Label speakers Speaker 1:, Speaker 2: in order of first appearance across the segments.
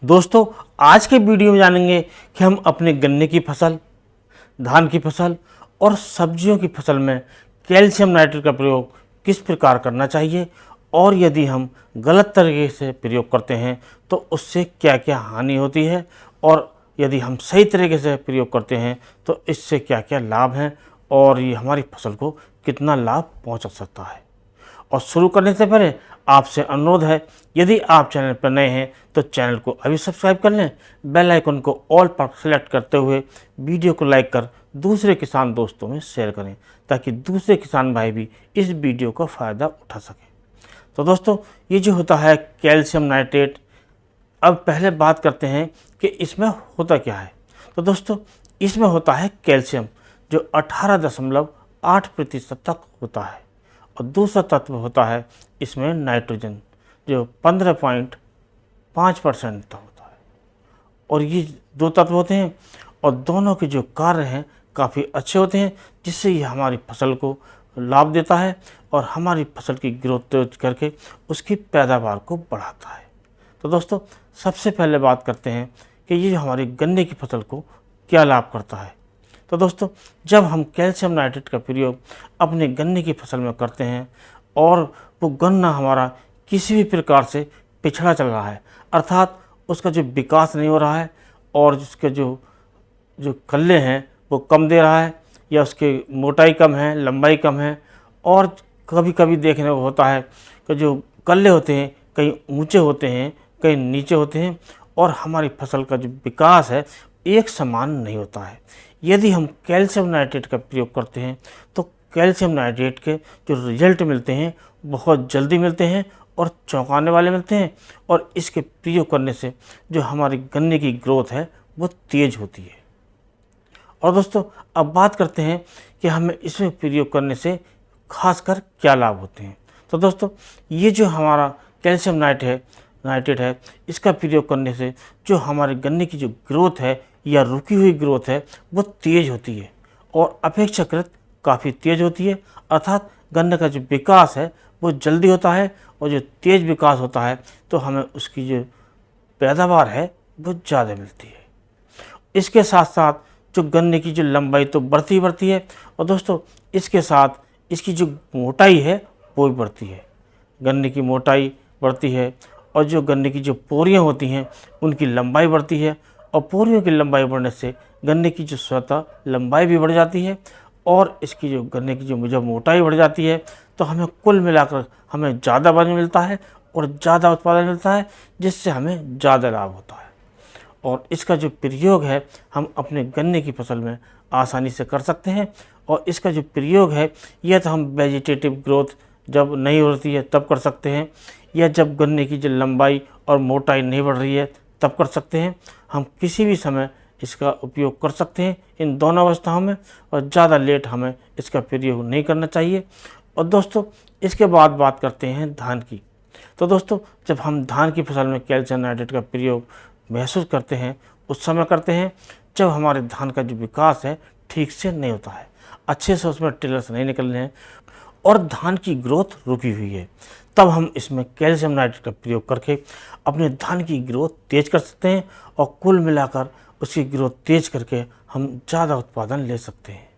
Speaker 1: दोस्तों, आज के वीडियो में जानेंगे कि हम अपने गन्ने की फसल, धान की फसल और सब्जियों की फसल में कैल्शियम नाइट्रेट का प्रयोग किस प्रकार करना चाहिए और यदि हम गलत तरीके से प्रयोग करते हैं तो उससे क्या क्या हानि होती है और यदि हम सही तरीके से प्रयोग करते हैं तो इससे क्या क्या लाभ हैं और ये हमारी फसल को कितना लाभ पहुंचा सकता है। और शुरू करने से पहले आपसे अनुरोध है, यदि आप चैनल पर नए हैं तो चैनल को अभी सब्सक्राइब कर लें, बेल आइकन को ऑल पर सेलेक्ट करते हुए वीडियो को लाइक कर दूसरे किसान दोस्तों में शेयर करें ताकि दूसरे किसान भाई भी इस वीडियो का फ़ायदा उठा सकें। तो दोस्तों, ये जो होता है कैल्शियम नाइट्रेट, अब पहले बात करते हैं कि इसमें होता क्या है। तो दोस्तों, इसमें होता है कैल्शियम जो 18.8% तक होता है और दूसरा तत्व होता है इसमें नाइट्रोजन जो 15.5% तक होता है। और ये दो तत्व होते हैं और दोनों के जो कार्य हैं काफ़ी अच्छे होते हैं, जिससे ये हमारी फसल को लाभ देता है और हमारी फसल की ग्रोथ तेज करके उसकी पैदावार को बढ़ाता है। तो दोस्तों, सबसे पहले बात करते हैं कि ये हमारी गन्ने की फसल को क्या लाभ करता है। तो दोस्तों, जब हम कैल्शियम नाइट्रेट का प्रयोग अपने गन्ने की फसल में करते हैं और वो गन्ना हमारा किसी भी प्रकार से पिछड़ा चल रहा है, अर्थात उसका जो विकास नहीं हो रहा है और उसके जो कल्ले हैं वो कम दे रहा है या उसकी मोटाई कम है, लंबाई कम है, और कभी कभी देखने को होता है कि जो कल्ले होते हैं कहीं ऊंचे होते हैं, कहीं नीचे होते हैं और हमारी फसल का जो विकास है एक समान नहीं होता है। यदि हम कैल्शियम नाइट्रेट का प्रयोग करते हैं तो कैल्शियम नाइट्रेट के जो रिजल्ट मिलते हैं बहुत जल्दी मिलते हैं और चौंकाने वाले मिलते हैं, और इसके प्रयोग करने से जो हमारी गन्ने की ग्रोथ है वो तेज़ होती है। और दोस्तों, अब बात करते हैं कि हमें इसमें प्रयोग करने से खासकर क्या लाभ होते हैं। तो दोस्तों, ये जो हमारा कैल्शियम नाइट्रेट है इसका प्रयोग करने से जो हमारे गन्ने की जो ग्रोथ है या रुकी हुई ग्रोथ है वो तेज़ होती है और अपेक्षाकृत काफ़ी तेज़ होती है, अर्थात गन्ने का जो विकास है वो जल्दी होता है और जो तेज़ विकास होता है तो हमें उसकी जो पैदावार है वो ज़्यादा मिलती है। इसके साथ साथ जो गन्ने की जो लंबाई तो बढ़ती है और दोस्तों इसके साथ इसकी जो मोटाई है वो भी बढ़ती है। गन्ने की मोटाई बढ़ती है और जो गन्ने की जो पोरियाँ होती हैं उनकी लंबाई बढ़ती है और पोरियों की लंबाई बढ़ने से गन्ने की जो स्वतः लंबाई भी बढ़ जाती है और इसकी जो गन्ने की जो मोटाई बढ़ जाती है तो हमें कुल मिलाकर हमें ज़्यादा वजन मिलता है और ज़्यादा उत्पादन मिलता है, जिससे हमें ज़्यादा लाभ होता है। और इसका जो प्रयोग है हम अपने गन्ने की फसल में आसानी से कर सकते हैं। और इसका जो प्रयोग है यह तो हम वेजिटेटिव ग्रोथ जब नहीं होती है तब कर सकते हैं, या जब गन्ने की जो लंबाई और मोटाई नहीं बढ़ रही है तब कर सकते हैं। हम किसी भी समय इसका उपयोग कर सकते हैं इन दोनों अवस्थाओं में, और ज़्यादा लेट हमें इसका प्रयोग नहीं करना चाहिए। और दोस्तों, इसके बाद बात करते हैं धान की। तो दोस्तों, जब हम धान की फसल में कैल्शियम नाइट्रेट का प्रयोग महसूस करते हैं उस समय करते हैं जब हमारे धान का जो विकास है ठीक से नहीं होता है, अच्छे से उसमें टिलर्स नहीं निकल रहे हैं और धान की ग्रोथ रुकी हुई है, तब हम इसमें कैल्शियम नाइट्रेट का प्रयोग करके अपने धान की ग्रोथ तेज़ कर सकते हैं और कुल मिलाकर उसकी ग्रोथ तेज़ करके हम ज़्यादा उत्पादन ले सकते हैं।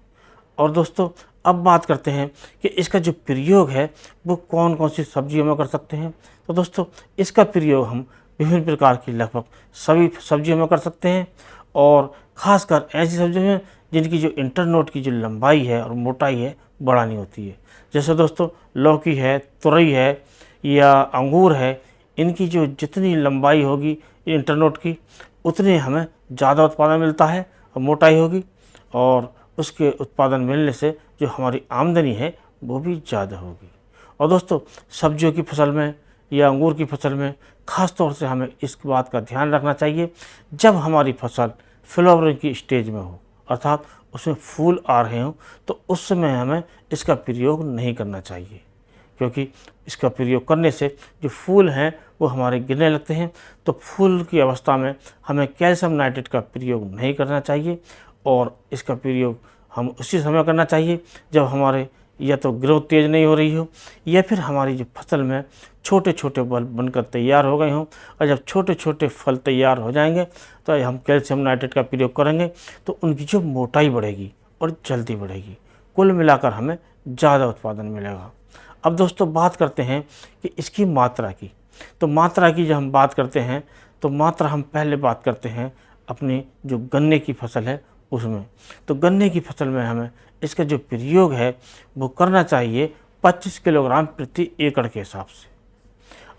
Speaker 1: और दोस्तों, अब बात करते हैं कि इसका जो प्रयोग है वो कौन कौन सी सब्जियों में कर सकते हैं। तो दोस्तों, इसका प्रयोग हम विभिन्न प्रकार की लगभग सभी सब्जियों में कर सकते हैं, और ख़ासकर ऐसी सब्जियों में जिनकी जो इंटरनोड की जो लंबाई है और मोटाई है बढ़ानी होती है। जैसे दोस्तों लौकी है, तुरई है या अंगूर है, इनकी जो जितनी लंबाई होगी इंटरनोड की उतने हमें ज़्यादा उत्पादन मिलता है और मोटाई होगी, और उसके उत्पादन मिलने से जो हमारी आमदनी है वो भी ज़्यादा होगी। और दोस्तों, सब्जियों की फसल में या अंगूर की फसल में ख़ास तौर से हमें इस बात का ध्यान रखना चाहिए, जब हमारी फसल फ्लावरिंग की स्टेज में हो, अर्थात उसमें फूल आ रहे हों, तो उस समय हमें इसका प्रयोग नहीं करना चाहिए, क्योंकि इसका प्रयोग करने से जो फूल हैं वो हमारे गिरने लगते हैं। तो फूल की अवस्था में हमें कैल्शियम नाइट्रेट का प्रयोग नहीं करना चाहिए, और इसका प्रयोग हम उसी समय करना चाहिए जब हमारे या तो ग्रोथ तेज़ नहीं हो रही हो या फिर हमारी जो फसल में छोटे छोटे बल बनकर तैयार हो गए हों, और जब छोटे छोटे फल तैयार हो जाएंगे तो हम कैल्शियम नाइट्रेट का प्रयोग करेंगे तो उनकी जो मोटाई बढ़ेगी और जल्दी बढ़ेगी। कुल मिलाकर हमें ज़्यादा उत्पादन मिलेगा। अब दोस्तों बात करते हैं कि इसकी मात्रा की। तो मात्रा की जब हम बात करते हैं तो मात्रा हम पहले बात करते हैं अपनी जो गन्ने की फसल है उसमें। तो गन्ने की फसल में हमें इसका जो प्रयोग है वो करना चाहिए 25 किलोग्राम प्रति एकड़ के हिसाब से,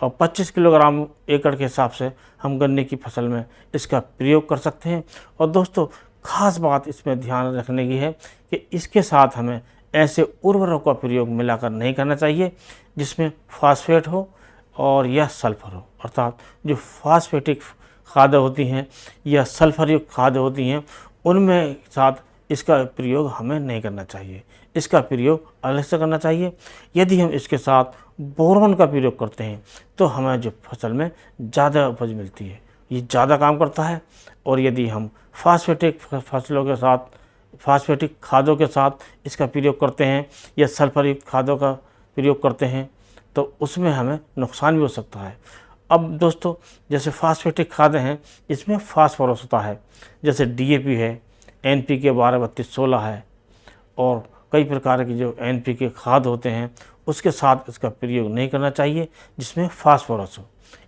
Speaker 1: और 25 किलोग्राम एकड़ के हिसाब से हम गन्ने की फसल में इसका प्रयोग कर सकते हैं। और दोस्तों खास बात इसमें ध्यान रखने की है कि इसके साथ हमें ऐसे उर्वरकों का प्रयोग मिलाकर नहीं करना चाहिए जिसमें फास्फेट हो और या सल्फर हो, अर्थात जो फास्फेटिक खादें होती हैं या सल्फर युक्त खादें होती हैं उनमें साथ इसका प्रयोग हमें नहीं करना चाहिए। इसका प्रयोग अलग से करना चाहिए। यदि हम इसके साथ बोरोन का प्रयोग करते हैं तो हमें जो फसल में ज़्यादा उपज मिलती है, ये ज़्यादा काम करता है। और यदि हम फास्फेटिक फसलों के साथ फास्फेटिक खादों के साथ इसका प्रयोग करते हैं या सल्फर युक्त खादों का प्रयोग करते हैं तो उसमें हमें नुकसान भी हो सकता है। अब दोस्तों जैसे फास्फेटिक खादें हैं इसमें फास्फोरस होता है, जैसे DAP है, NPK 12-32-16 है, और कई प्रकार के जो NPK खाद होते हैं उसके साथ इसका प्रयोग नहीं करना चाहिए जिसमें फास्फोरस हो।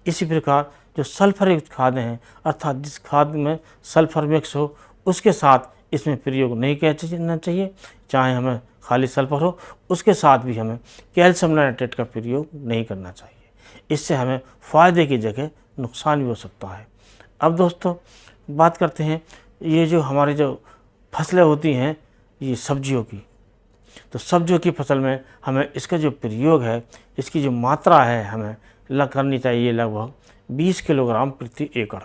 Speaker 1: इसी प्रकार जो सल्फर युक्त खादें हैं, अर्थात जिस खाद में सल्फर मिक्स हो उसके साथ इसमें प्रयोग नहीं करना चाहिए, चाहे हमें खाली सल्फर हो उसके साथ भी हमें कैल्शियम नाइट्रेट का प्रयोग नहीं करना चाहिए। इससे हमें फ़ायदे की जगह नुकसान भी हो सकता है। अब दोस्तों बात करते हैं ये जो हमारी जो फसलें होती हैं ये सब्जियों की। तो सब्जियों की फसल में हमें इसका जो प्रयोग है, इसकी जो मात्रा है हमें करनी चाहिए लगभग 20 किलोग्राम प्रति एकड़,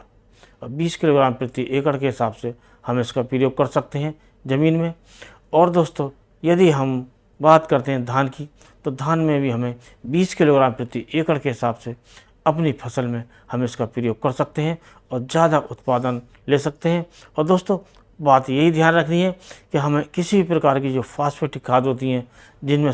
Speaker 1: और 20 किलोग्राम प्रति एकड़ के हिसाब से हम इसका प्रयोग कर सकते हैं ज़मीन में। और दोस्तों यदि हम बात करते हैं धान की, तो धान में भी हमें 20 किलोग्राम प्रति एकड़ के हिसाब से अपनी फसल में हम इसका प्रयोग कर सकते हैं और ज़्यादा उत्पादन ले सकते हैं। और दोस्तों बात यही ध्यान रखनी है कि हमें किसी भी प्रकार की जो फास्फेटिक खाद होती हैं जिनमें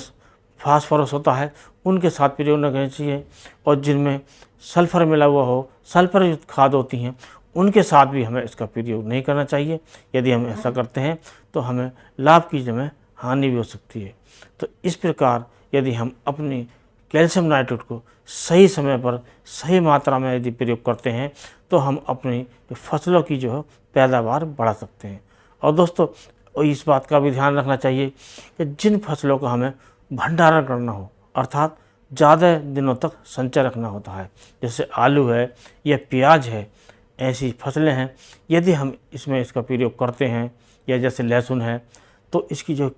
Speaker 1: फास्फोरस होता है उनके साथ प्रयोग न करना चाहिए, और जिनमें सल्फर मिला हुआ हो, सल्फर युक्त खाद होती हैं उनके साथ भी हमें इसका प्रयोग नहीं करना चाहिए। यदि हम ऐसा करते हैं तो हमें लाभ की जगह हानि भी हो सकती है। तो इस प्रकार यदि हम अपनी कैल्शियम नाइट्रेट को सही समय पर सही मात्रा में यदि प्रयोग करते हैं तो हम अपनी फसलों की जो है पैदावार बढ़ा सकते हैं। और दोस्तों इस बात का भी ध्यान रखना चाहिए कि जिन फसलों का हमें भंडारण करना हो, अर्थात ज़्यादा दिनों तक संचय रखना होता है, जैसे आलू है या प्याज है, ऐसी फसलें हैं, यदि हम इसमें इसका प्रयोग करते हैं या जैसे लहसुन है तो इसकी जो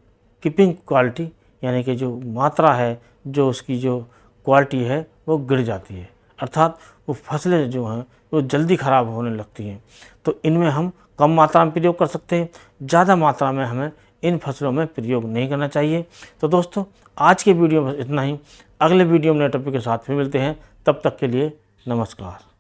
Speaker 1: कीपिंग क्वालिटी यानी कि जो मात्रा है, जो उसकी जो क्वालिटी है वो गिर जाती है, अर्थात वो फसलें जो हैं वो जल्दी ख़राब होने लगती हैं। तो इनमें हम कम मात्रा में प्रयोग कर सकते हैं, ज़्यादा मात्रा में हमें इन फसलों में प्रयोग नहीं करना चाहिए। तो दोस्तों आज के वीडियो में इतना ही। अगले वीडियो में नए टॉपिक के साथ फिर मिलते हैं, तब तक के लिए नमस्कार।